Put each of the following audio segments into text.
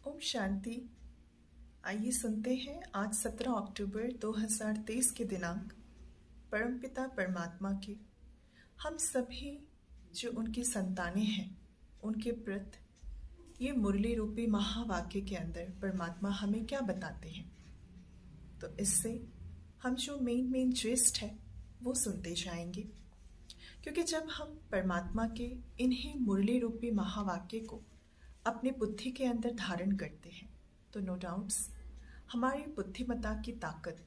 ओम शांति। आइए सुनते हैं आज 17 अक्टूबर 2023 के दिनांक परमपिता परमात्मा के हम सभी जो उनकी संतानें हैं उनके प्रति ये मुरली रूपी महावाक्य के अंदर परमात्मा हमें क्या बताते हैं। तो इससे हम जो मेन जिस्ट है वो सुनते जाएंगे, क्योंकि जब हम परमात्मा के इन्हीं मुरली रूपी महावाक्य को अपने बुद्धि के अंदर धारण करते हैं तो नो डाउट्स हमारी बुद्धिमत्ता की ताकत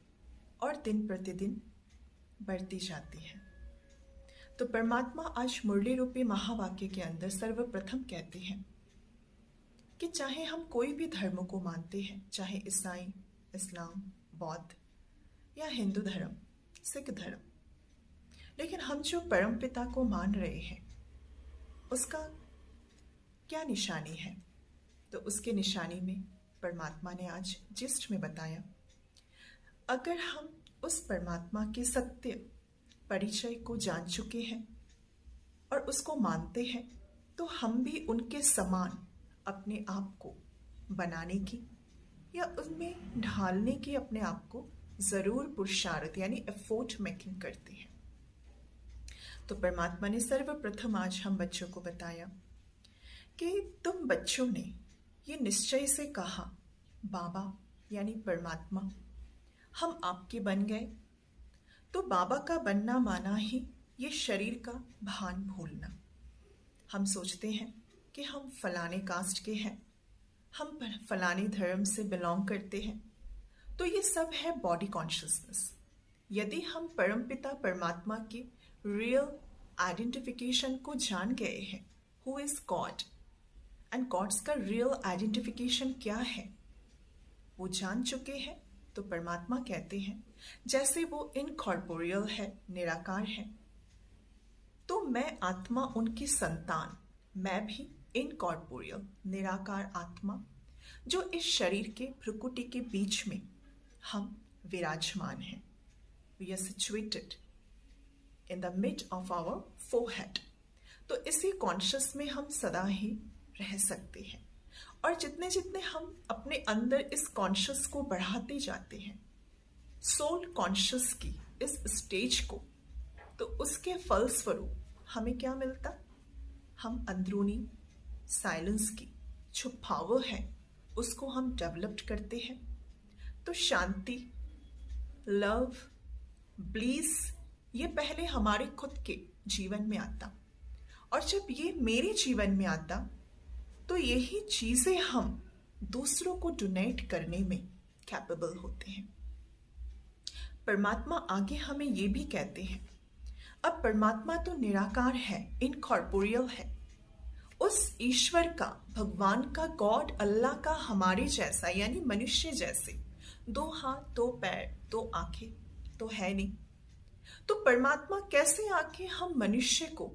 और दिन प्रतिदिन बढ़ती जाती है। तो परमात्मा आज मुरली रूपी महावाक्य के अंदर सर्वप्रथम कहते हैं कि चाहे हम कोई भी धर्म को मानते हैं, चाहे ईसाई, इस्लाम, बौद्ध या हिंदू धर्म, सिख धर्म, लेकिन हम जो परमपिता को मान रहे हैं उसका क्या निशानी है। तो उसके निशानी में परमात्मा ने आज जिस्ट में बताया, अगर हम उस परमात्मा के सत्य परिचय को जान चुके हैं और उसको मानते हैं तो हम भी उनके समान अपने आप को बनाने की या उनमें ढालने की अपने आप को जरूर पुरुषार्थ यानी एफोर्ट मेकिंग करते हैं। तो परमात्मा ने सर्वप्रथम आज हम बच्चों को बताया कि तुम बच्चों ने ये निश्चय से कहा, बाबा यानी परमात्मा हम आपके बन गए। तो बाबा का बनना माना ही ये शरीर का भान भूलना। हम सोचते हैं कि हम फलाने कास्ट के हैं, हम फलाने धर्म से बिलोंग करते हैं, तो ये सब है बॉडी कॉन्शियसनेस। यदि हम परमपिता परमात्मा के रियल आइडेंटिफिकेशन को जान गए हैं, who is God and God's का रियल आइडेंटिफिकेशन क्या है वो जान चुके हैं, तो परमात्मा कहते हैं जैसे वो इनकॉर्पोरियल है, निराकार है, तो मैं आत्मा उनकी संतान, मैं भी इनकॉर्पोरियल निराकार आत्मा जो इस शरीर के भ्रुकुटी के बीच में हम विराजमान हैं। We are situated in the mid of our forehead. तो इसी कॉन्शियस में हम सदा ही रह सकते हैं, और जितने जितने हम अपने अंदर इस कॉन्शियस को बढ़ाते जाते हैं, सोल कॉन्शियस की इस स्टेज को, तो उसके फलस्वरूप हमें क्या मिलता, हम अंदरूनी साइलेंस की जो पावर है उसको हम डेवलप करते हैं। तो शांति, लव, ब्लीस ये पहले हमारे खुद के जीवन में आता, और जब ये मेरे जीवन में आता तो यही चीजें हम दूसरों को डोनेट करने में कैपेबल होते हैं। परमात्मा आगे हमें ये भी कहते हैं, अब परमात्मा तो निराकार है, इनकॉर्पोरियल है, उस ईश्वर का, भगवान का, गॉड अल्लाह का हमारे जैसा यानी मनुष्य जैसे 2 हाथ 2 पैर 2 आंखें तो है नहीं। तो परमात्मा कैसे आके हम मनुष्य को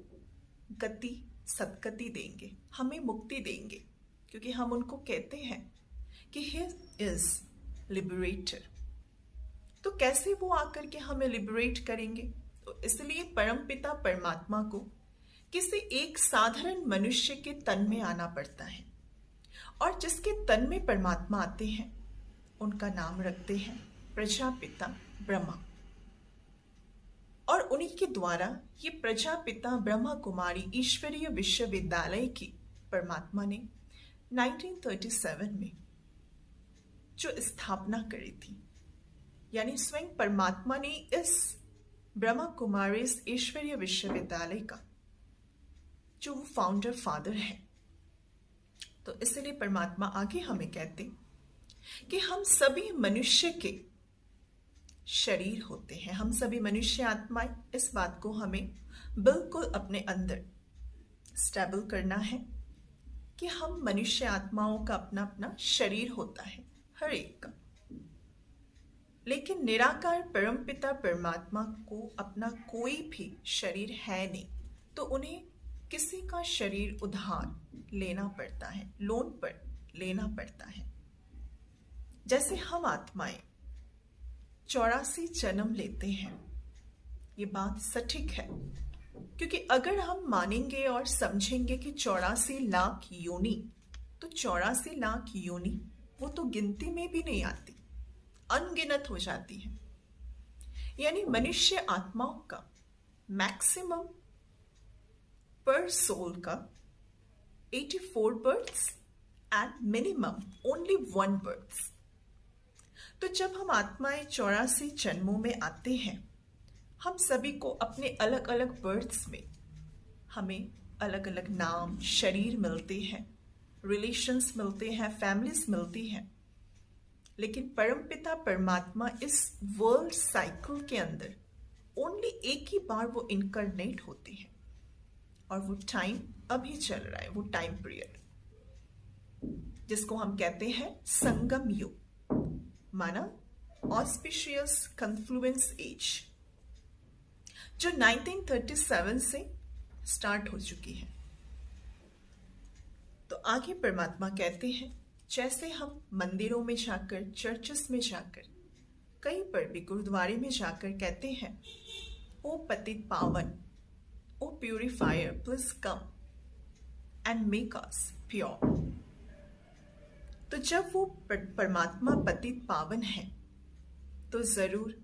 गति सदगति देंगे, हमें मुक्ति देंगे, क्योंकि हम उनको कहते हैं कि ही इज लिबरेटर। तो कैसे वो आकर के हमें लिबरेट करेंगे। तो इसलिए परमपिता परमात्मा को किसी एक साधारण मनुष्य के तन में आना पड़ता है, और जिसके तन में परमात्मा आते हैं उनका नाम रखते हैं प्रजापिता ब्रह्मा, और उन्हीं के द्वारा ये प्रजापिता ब्रह्मा कुमारी ईश्वरीय विश्वविद्यालय की परमात्मा ने 1937 में जो स्थापना करी थी, यानी स्वयं परमात्मा ने इस ब्रह्मा कुमारी ईश्वरीय विश्वविद्यालय का जो वो फाउंडर फादर है। तो इसलिए परमात्मा आगे हमें कहते कि हम सभी मनुष्य के शरीर होते हैं, हम सभी मनुष्य आत्माएं। इस बात को हमें बिल्कुल अपने अंदर स्टेबल करना है कि हम मनुष्य आत्माओं का अपना अपना शरीर होता है, हर एक का। लेकिन निराकार परमपिता परमात्मा को अपना कोई भी शरीर है नहीं, तो उन्हें किसी का शरीर उधार लेना पड़ता है, लोन पर लेना पड़ता है। जैसे हम आत्माएं 84 जन्म लेते हैं, ये बात सटीक है, क्योंकि अगर हम मानेंगे और समझेंगे कि 84 लाख योनि तो 84 लाख योनि वो तो गिनती में भी नहीं आती, अनगिनत हो जाती है। यानी मनुष्य आत्माओं का मैक्सिमम पर सोल का 84 births and minimum only 1 births. तो जब हम आत्माएं 84 जन्मों में आते हैं, हम सभी को अपने अलग अलग बर्थ्स में हमें अलग अलग नाम, शरीर मिलते हैं, रिलेशंस मिलते हैं, फैमिलीज मिलती हैं। लेकिन परमपिता परमात्मा इस वर्ल्ड साइकिल के अंदर ओनली एक ही बार वो इनकारनेट होते हैं, और वो टाइम अभी चल रहा है, वो टाइम पीरियड जिसको हम कहते हैं संगम युग, माना ऑस्पिशियस कन्फ्लुएंस एज, जो 1937 से स्टार्ट हो चुकी है। तो आगे परमात्मा कहते हैं, जैसे हम मंदिरों में जाकर, चर्चेस में जाकर, कहीं पर भी गुरुद्वारे में जाकर कहते हैं, ओ पतित पावन, ओ purifier, please come and make us pure. तो जब वो परमात्मा पतित पावन है, तो जरूर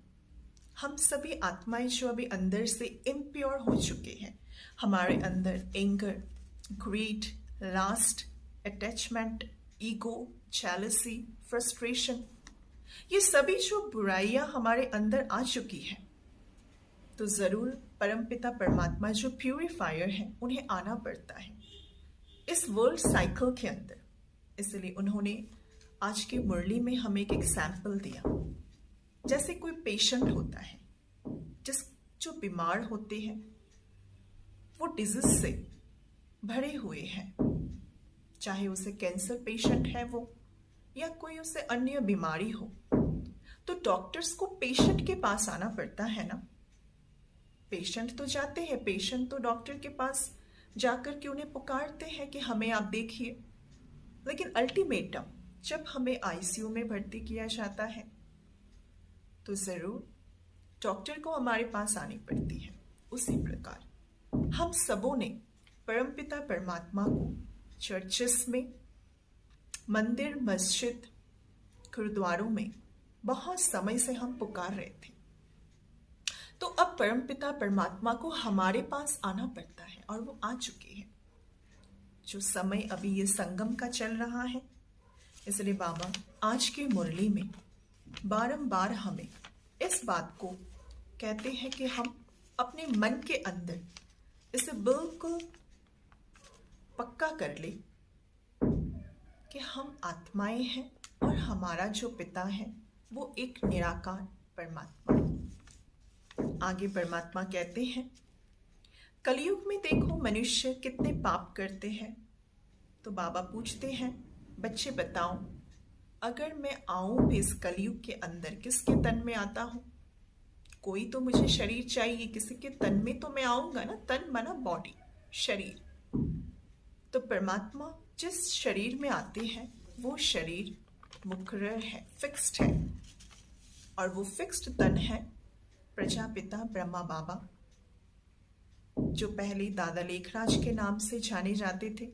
हम सभी आत्माएं जो अभी अंदर से इम्प्योर हो चुके हैं, हमारे अंदर anger, greed, lust, attachment, ego, jealousy, frustration, ये सभी जो बुराइयां हमारे अंदर आ चुकी हैं, तो जरूर परमपिता परमात्मा जो प्यूरिफायर हैं, उन्हें आना पड़ता है इस वर्ल्ड साइकिल के अंदर। इसलिए उन्होंने आज की मुरली में हमें एक एग्जाम्पल दिया। जैसे कोई पेशेंट होता है, जो बीमार होते हैं, वो डिजीज से भरे हुए हैं, चाहे उसे कैंसर पेशेंट है वो, या कोई उसे अन्य बीमारी हो, तो डॉक्टर्स को पेशेंट के पास आना पड़ता है ना। पेशेंट तो जाते हैं, पेशेंट तो डॉक्टर के पास जाकर के उन्हें पुकारते हैं कि हमें आप देखिए। लेकिन अल्टीमेटम जब हमें आईसीयू में भर्ती किया जाता है, तो जरूर डॉक्टर को हमारे पास आनी पड़ती है। उसी प्रकार हम सबों ने परमपिता परमात्मा को चर्चेस में, मंदिर, मस्जिद, गुरुद्वारों में बहुत समय से हम पुकार रहे थे। तो अब परमपिता परमात्मा को हमारे पास आना पड़ता है, और वो आ चुके हैं। जो समय अभी ये संगम का चल रहा है, इसलिए बाबा आज की मुरली में बारंबार हमें इस बात को कहते हैं कि हम अपने मन के अंदर इसे बिल्कुल पक्का कर ले कि हम आत्माएं हैं, और हमारा जो पिता है वो एक निराकार परमात्मा है। आगे परमात्मा कहते हैं, कलयुग में देखो मनुष्य कितने पाप करते हैं। तो बाबा पूछते हैं, बच्चे बताओ, अगर मैं आऊं भी इस कलयुग के अंदर, किसके तन में आता हूं? कोई तो मुझे शरीर चाहिए, किसी के तन में तो मैं आऊंगा ना। तन माना बॉडी, शरीर। तो परमात्मा जिस शरीर में आते हैं, वो शरीर मुकर्रर है, फिक्स्ड है, और वो फिक्स्ड तन है प्रजापिता ब्रह्मा बाबा, जो पहले दादा लेखराज के नाम से जाने जाते थे।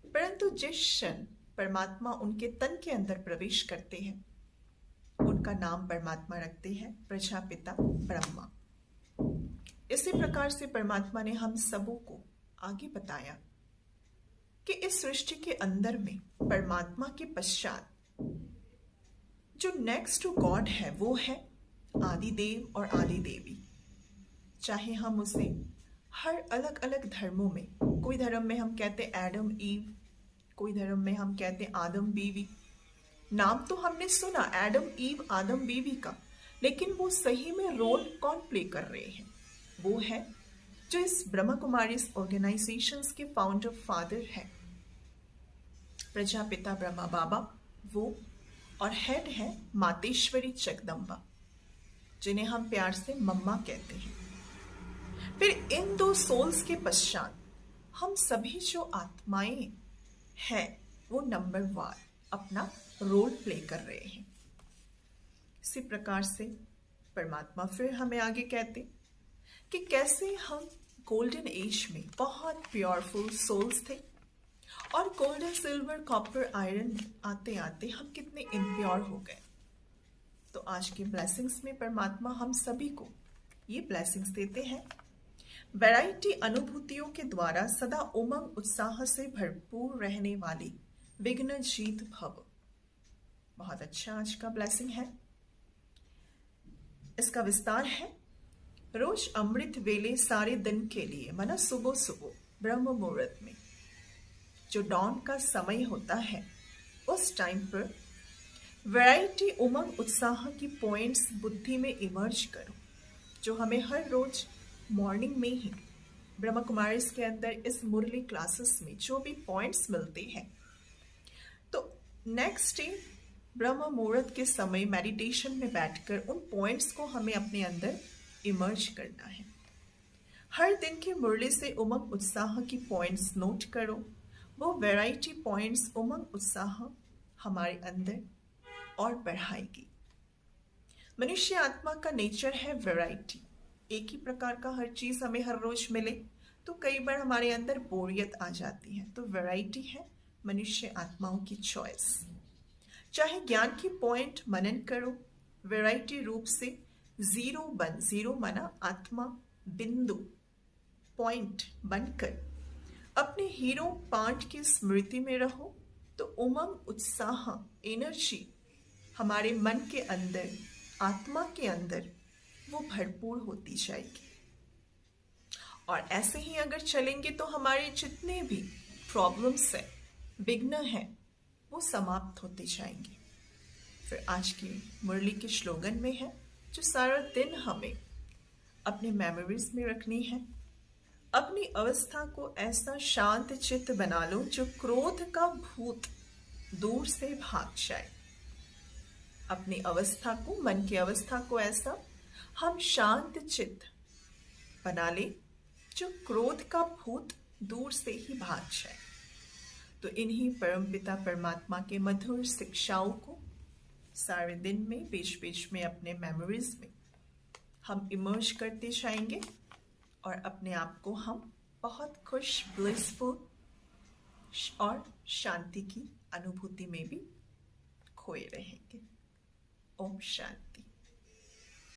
परंतु जिस क्षण परमात्मा उनके तन के अंदर प्रवेश करते हैं, उनका नाम परमात्मा रखते हैं प्रजापिता ब्रह्मा। इसी प्रकार से परमात्मा ने हम सबों को आगे बताया कि इस सृष्टि के अंदर में परमात्मा के पश्चात जो नेक्स्ट टू गॉड है, वो है आदिदेव और आदि देवी। चाहे हम उसे हर अलग अलग धर्मों में, कोई धर्म में हम कहते एडम ईव, कोई धर्म में हम कहते आदम बीवी। नाम तो हमने सुना एडम ईव, आदम बीवी का, लेकिन वो सही में रोल कौन प्ले कर रहे हैं? वो है जो इस ब्रह्मा कुमारीज ऑर्गेनाइजेशंस के फाउंडर फादर है प्रजापिता ब्रह्मा बाबा, वो, और हेड है मातेश्वरी जगदम्बा, जिन्हें हम प्यार से मम्मा कहते हैं। फिर इन दो सोल्स के पश्चात हम सभी जो आत्माएं हैं, वो नंबरवार अपना रोल प्ले कर रहे हैं। इसी प्रकार से परमात्मा फिर हमें आगे कहते कि कैसे हम गोल्डन एज में बहुत प्योरफुल सोल्स थे, और gold and silver, copper, iron आते आते हम कितने इम्प्योर हो गए। तो आज की ब्लेसिंग्स में परमात्मा हम सभी को ये ब्लेसिंग्स देते हैं। वैरायटी अनुभूतियों के द्वारा सदा उमंग उत्साह से भरपूर रहने वाली विघ्न जीत भव। बहुत अच्छा आज का ब्लेसिंग है। इसका विस्तार है। रोज अमृत वेले सारे दिन के लिए, माना सुबह सुबह ब्रह्म मुहूर्त में, जो डॉन का समय होता है, उस टाइम पर वैरायटी उमंग उत्साह की पॉइंट्स बुद्धि में इमर्ज करो, जो हमें हर रोज मॉर्निंग में ही ब्रह्म कुमारीज के अंदर इस मुरली क्लासेस में जो भी पॉइंट्स मिलते हैं, तो नेक्स्ट डे ब्रह्म मुहूर्त के समय मेडिटेशन में बैठकर उन पॉइंट्स को हमें अपने अंदर इमर्ज करना है। हर दिन की मुरली से उमंग उत्साह की पॉइंट्स नोट करो। वो वैरायटी पॉइंट्स उमंग उत्साह हमारे अंदर और बढ़ाएगी। मनुष्य आत्मा का नेचर है वैरायटी। एक ही प्रकार का हर चीज हमें हर रोज मिले तो कई बार हमारे अंदर बोरियत आ जाती है। तो वैरायटी है मनुष्य आत्माओं की चॉइस। चाहे ज्ञान की पॉइंट मनन करो, वैरायटी रूप से जीरो माना आत्मा बिंदु पॉइंट बनकर अपने हीरो पार्ट की स्मृति में रहो, तो उमंग उत्साह एनर्जी हमारे मन के अंदर, आत्मा के अंदर वो भरपूर होती जाएगी। और ऐसे ही अगर चलेंगे तो हमारे जितने भी प्रॉब्लम्स हैं, विघ्न हैं, वो समाप्त होते जाएंगे। फिर आज की मुरली के स्लोगन में है, जो सारा दिन हमें अपने मेमोरीज में रखनी है। अपनी अवस्था को ऐसा शांत चित्त बना लो जो क्रोध का भूत दूर से भाग जाए। अपनी अवस्था को, मन की अवस्था को ऐसा हम शांत चित्त बना ले जो क्रोध का भूत दूर से ही भाग जाए। तो इन्हीं परमपिता परमात्मा के मधुर शिक्षाओं को सारे दिन में बीच बीच में अपने मेमोरीज में हम इमर्ज करते जाएंगे और अपने आप को हम बहुत खुश, ब्लिसफुल और शांति की अनुभूति में भी खोए रहेंगे। ओम शांति।